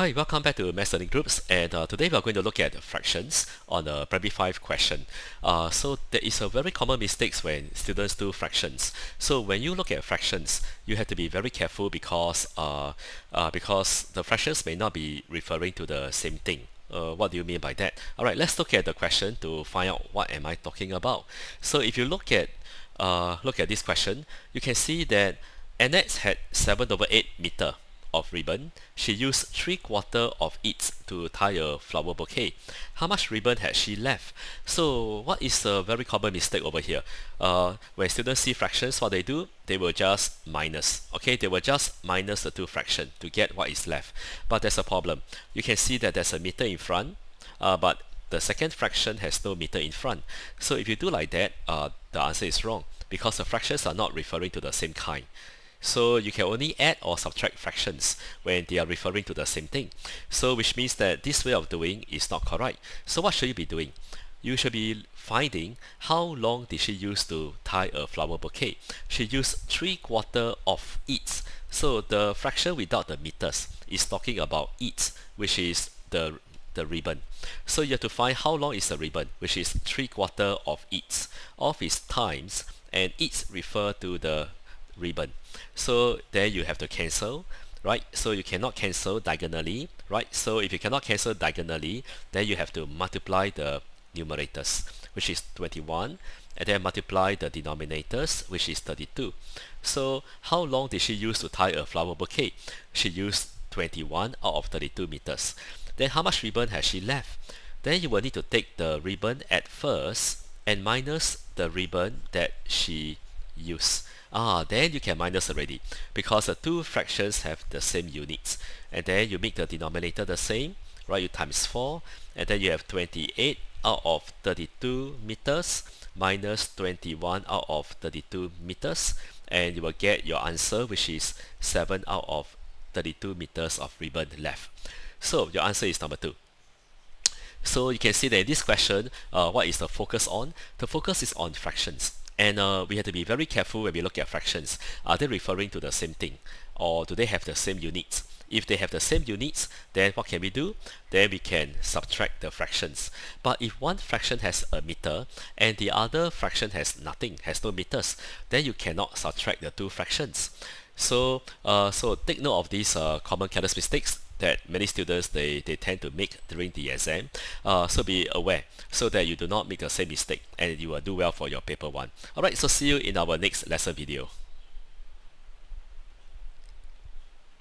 Hi, welcome back to Maths Learning Groups, and today we are going to look at fractions on a Primary 5 question. So there is a very common mistake when students do fractions. So when you look at fractions, you have to be very careful because the fractions may not be referring to the same thing. What do you mean by that? Alright, let's look at the question to find out what am I talking about. So if you look at this question, you can see that Annette had 7/8 meter of ribbon. She used 3/4 of it to tie a flower bouquet. How much ribbon had she left? So what is a very common mistake over here? When students see fractions, what they do, they will just minus. Okay, they will just minus the two fractions to get what is left. But there's a problem. You can see that there's a meter in front, but the second fraction has no meter in front. So if you do like that, the answer is wrong because the fractions are not referring to the same kind. So you can only add or subtract fractions when they are referring to the same thing. So which means that this way of doing is not correct. So what should you be doing? You should be finding how long did she use to tie a flower bouquet. She used 3/4 of it. So the fraction without the meters is talking about it, which is the ribbon. So you have to find how long is the ribbon, which is 3/4 of it. Of is times, and it refer to the ribbon. So there you have to cancel, right? So you cannot cancel diagonally, right? So if you cannot cancel diagonally, then you have to multiply the numerators, which is 21, and then multiply the denominators, which is 32. So how long did she use to tie a flower bouquet? She used 21 out of 32 meters. Then how much ribbon has she left? Then you will need to take the ribbon at first and minus the ribbon that she used. Then you can minus already because the two fractions have the same units, and then you make the denominator the same, right? You times 4, and then you have 28 out of 32 meters minus 21 out of 32 meters, and you will get your answer, which is 7 out of 32 meters of ribbon left. So your answer is number 2. So you can see that in this question, what is the focus on? The focus is on fractions. And we have to be very careful when we look at fractions. Are they referring to the same thing? Or do they have the same units? If they have the same units, then what can we do? Then we can subtract the fractions. But if one fraction has a meter and the other fraction has nothing, has no meters, then you cannot subtract the two fractions. So take note of these common careless mistakes that many students they tend to make during the exam. So be aware so that you do not make the same mistake and you will do well for your paper 1. Alright, so see you in our next lesson video.